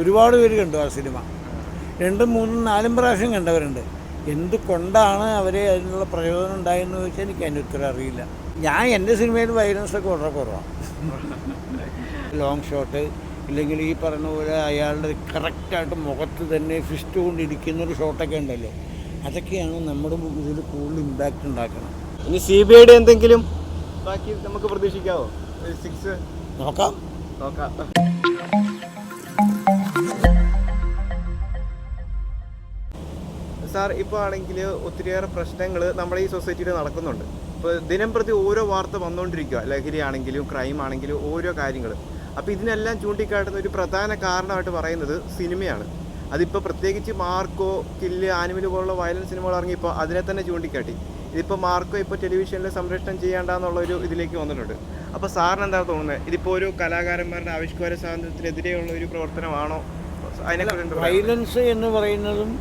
ഒരുപാട് പേര് കണ്ടു ആ സിനിമ. 2, 3, 4 പ്രാവശ്യം കണ്ടവരുണ്ട്. എന്തുകൊണ്ടാണ് അവരെ അതിനുള്ള പ്രയോജനം ഉണ്ടായെന്ന് ചോദിച്ചാൽ എനിക്ക് അതിൻ്റെ ഉത്തരം അറിയില്ല. ഞാൻ എൻ്റെ സിനിമയിൽ വയലൻസൊക്കെ വളരെ കുറവാണ്. ലോങ് ഷോട്ട് ഇല്ലെങ്കിൽ ഈ പറഞ്ഞ പോലെ അയാളുടെ കറക്റ്റായിട്ട് മുഖത്ത് തന്നെ ഫിസ്റ്റ് കൊണ്ടിരിക്കുന്നൊരു ഷോട്ടൊക്കെ ഉണ്ടല്ലോ, അതൊക്കെയാണ് നമ്മുടെ ഇതിൽ കൂടുതൽ ഇമ്പാക്റ്റ് ഉണ്ടാക്കണം. ഇനി CBIയുടെ എന്തെങ്കിലും ബാക്കി നമുക്ക് പ്രതീക്ഷിക്കാവോ? 6 നോക്കാം. സാർ, ഇപ്പോൾ ആണെങ്കിൽ ഒത്തിരിയേറെ പ്രശ്നങ്ങൾ നമ്മുടെ ഈ സൊസൈറ്റിയിൽ നടക്കുന്നുണ്ട്. ഇപ്പോൾ ദിനം പ്രതി ഓരോ വാർത്ത വന്നുകൊണ്ടിരിക്കുക, ലഹരി ആണെങ്കിലും ക്രൈം ആണെങ്കിലും ഓരോ കാര്യങ്ങൾ. അപ്പോൾ ഇതിനെല്ലാം ചൂണ്ടിക്കാട്ടുന്ന ഒരു പ്രധാന കാരണമായിട്ട് പറയുന്നത് സിനിമയാണ്. അതിപ്പോൾ പ്രത്യേകിച്ച് മാർക്കോ, കില്ല്, ആനിമൽ പോലുള്ള വയലൻസ് സിനിമകൾ ഇറങ്ങിയപ്പോൾ അതിനെ തന്നെ ചൂണ്ടിക്കാട്ടി. ഇതിപ്പോൾ മാർക്കോ ഇപ്പോൾ ടെലിവിഷനിൽ സംപ്രേഷണം ചെയ്യേണ്ടെന്നുള്ളൊരു ഇതിലേക്ക് വന്നിട്ടുണ്ട്. അപ്പോൾ സാറിന് എന്താണ് തോന്നുന്നത്? ഇതിപ്പോൾ ഒരു കലാകാരന്മാരുടെ ആവിഷ്കാര സ്വാതന്ത്ര്യത്തിനെതിരെയുള്ള ഒരു പ്രവർത്തനമാണോ? അതിനെക്കുറിച്ച് വയലൻസ് എന്ന് പറയുന്നതും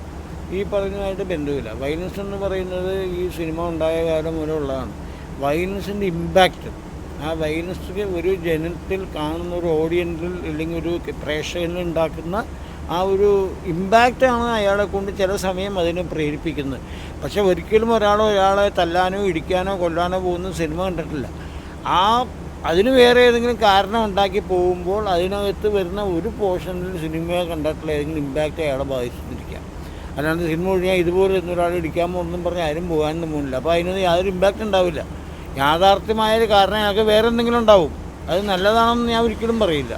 ഈ പറഞ്ഞതായിട്ട് ബന്ധമില്ല. വയലൻസ് എന്ന് പറയുന്നത് ഈ സിനിമ ഉണ്ടായ കാലം മുതലേ ഉള്ളതാണ്. വയലൻസിൻ്റെ ഇമ്പാക്റ്റ്, ആ വയലൻസ് ഒരു ജനത്തിൽ കാണുന്ന ഒരു ഓഡിയൻസിൽ അല്ലെങ്കിൽ ഒരു പ്രേക്ഷകനിൽ ഉണ്ടാക്കുന്ന ആ ഒരു ഇമ്പാക്റ്റാണ് അയാളെ കൊണ്ട് ചില സമയം അതിനെ പ്രേരിപ്പിക്കുന്നത്. പക്ഷെ ഒരിക്കലും ഒരാളെ തല്ലാനോ ഇടിക്കാനോ കൊല്ലാനോ പോകുന്ന സിനിമ കണ്ടിട്ടില്ല. അതിന് വേറെ ഏതെങ്കിലും കാരണം ഉണ്ടാക്കി പോകുമ്പോൾ അതിനകത്ത് വരുന്ന ഒരു പോർഷനിൽ സിനിമ കണ്ടിട്ടുള്ള ഏതെങ്കിലും ഇമ്പാക്റ്റ് അയാളെ ബാധിച്ചിരിക്കാം. അല്ലാണ്ട് സിനിമ ഒഴിഞ്ഞാൽ ഇതുപോലെ ഒരാൾ ഇടിക്കാമോ ഒന്നും പറഞ്ഞ് ആരും പോകാനൊന്നും പോകുന്നില്ല. അപ്പോൾ അതിനൊന്നും യാതൊരു ഇമ്പാക്റ്റ് ഉണ്ടാവില്ല. യാഥാർത്ഥ്യമായൊരു കാരണം അയാൾക്ക് വേറെ എന്തെങ്കിലും ഉണ്ടാവും. അത് നല്ലതാണെന്ന് ഞാൻ ഒരിക്കലും പറയില്ല.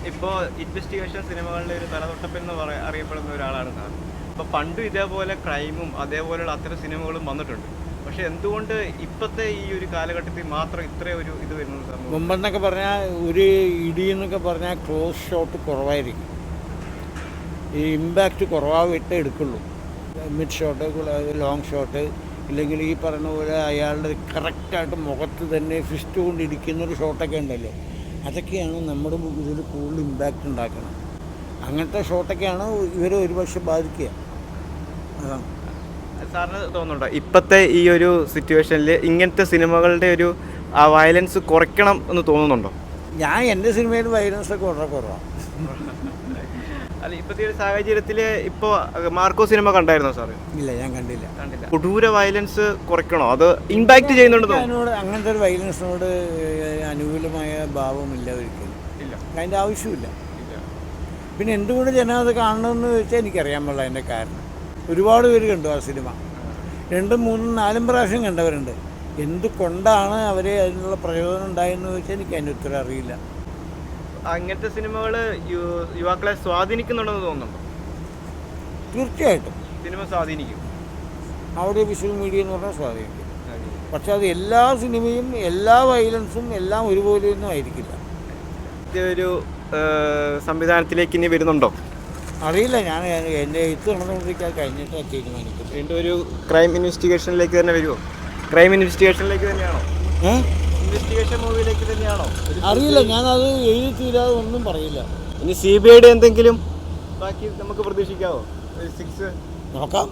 ഇപ്പോൾ ഇൻവെസ്റ്റിഗേഷൻ സിനിമകളുടെ ഒരു തലതൊട്ടപ്പൻ എന്ന് അറിയപ്പെടുന്ന ഒരാളാണ് സാർ. ഇപ്പോൾ പണ്ടും ഇതേപോലെ ക്രൈമും അതേപോലെയുള്ള അത്തരം സിനിമകളും വന്നിട്ടുണ്ട്. പക്ഷെ എന്തുകൊണ്ട് ഇപ്പോഴത്തെ ഈ ഒരു കാലഘട്ടത്തിൽ മാത്രം ഇത്രയും ഒരു ഇത് വരുന്നത് സാർ? മുമ്പെന്നൊക്കെ പറഞ്ഞാൽ ഒരു ഇടി എന്നൊക്കെ പറഞ്ഞാൽ ക്ലോസ് ഷോട്ട് കുറവായിരിക്കും, ഈ ഇമ്പാക്റ്റ് കുറവായിട്ട് എടുക്കുള്ളൂ. മിഡ് ഷോട്ട്, ലോങ് ഷോട്ട് ഇല്ലെങ്കിൽ ഈ പറഞ്ഞ പോലെ അയാളുടെ കറക്റ്റായിട്ട് മുഖത്ത് തന്നെ ഫിസ്റ്റ് കൊണ്ടിരിക്കുന്നൊരു ഷോട്ടൊക്കെ ഉണ്ടല്ലോ, അതൊക്കെയാണ് നമ്മുടെ ഇതിൽ കൂടുതൽ ഇമ്പാക്റ്റ് ഉണ്ടാക്കണം. അങ്ങനത്തെ ഷോട്ടൊക്കെയാണ് ഇവരെ ഒരുപക്ഷെ ബാധിക്കുക. അതാണ്. സാറിന് തോന്നുന്നുണ്ടോ ഇപ്പോഴത്തെ ഈ ഒരു സിറ്റുവേഷനിൽ ഇങ്ങനത്തെ സിനിമകളുടെ ഒരു വയലൻസ് കുറയ്ക്കണം എന്ന് തോന്നുന്നുണ്ടോ? ഞാൻ എൻ്റെ സിനിമയിൽ വയലൻസൊക്കെ വളരെ കുറവാണ്. അല്ല, ഇപ്പോഴത്തെ ഒരു സാഹചര്യത്തിൽ ഇപ്പോൾ മാർക്കോ സിനിമ കണ്ടായിരുന്നോ സാറ്? ഇല്ല, ഞാൻ കണ്ടില്ല. കൊടൂര വയലൻസ് കുറയ്ക്കണോ? അത് ഇമ്പാക്റ്റ് ചെയ്യുന്നുണ്ടോ? അങ്ങനത്തെ ഒരു വയലൻസിനോട് അനുകൂലമായ ഭാവമില്ല ഒരിക്കലും. ഇല്ല, അതിൻ്റെ ആവശ്യമില്ല. പിന്നെ എന്തുകൊണ്ട് ജനം അത് കാണണമെന്ന് ചോദിച്ചാൽ എനിക്കറിയാൻ പാടില്ല അതിൻ്റെ കാരണം. ഒരുപാട് പേര് കണ്ടു ആ സിനിമ. 2, 3, 4 പ്രാവശ്യം കണ്ടവരുണ്ട്. എന്തുകൊണ്ടാണ് അവരെ അതിനുള്ള പ്രയോജനം ഉണ്ടായെന്ന് ചോദിച്ചാൽ എനിക്ക് അതിൻ്റെ ഉത്തരം അറിയില്ല. അങ്ങനത്തെ സിനിമകൾ യുവാക്കളെ സ്വാധീനിക്കുന്നുണ്ടെന്ന് തോന്നുന്നുണ്ടോ? തീർച്ചയായിട്ടും സിനിമ സ്വാധീനിക്കും. അവിടെ വിഷ്വൽ മീഡിയ എന്ന് പറഞ്ഞാൽ സ്വാധീനിക്കും. പക്ഷെ അത് എല്ലാ സിനിമയും എല്ലാ വയലൻസും എല്ലാം ഒരുപോലെയൊന്നും ആയിരിക്കില്ല. ഇതൊരു സംവിധാനത്തിലേക്ക് ഇനി വരുന്നുണ്ടോ അറിയില്ല. ഞാൻ എൻ്റെ എഴുത്ത് നടന്നുകൊണ്ടിരിക്കാൻ കഴിഞ്ഞിട്ട് തീരുമാനിക്കും. വീണ്ടും ഒരു ക്രൈം ഇൻവെസ്റ്റിഗേഷനിലേക്ക് തന്നെ വരുമോ? ക്രൈം ഇൻവെസ്റ്റിഗേഷനിലേക്ക് തന്നെയാണോ? ഇൻവെസ്റ്റിഗേഷൻ മൂവിയിലേക്ക് തന്നെയാണോ? അറിയില്ല, ഞാനത് എഴുതി തീരാതെ ഒന്നും പറയില്ല. ഇനി CBIയുടെ എന്തെങ്കിലും ബാക്കി നമുക്ക് പ്രതീക്ഷിക്കാവോ? 6 നോക്കാം.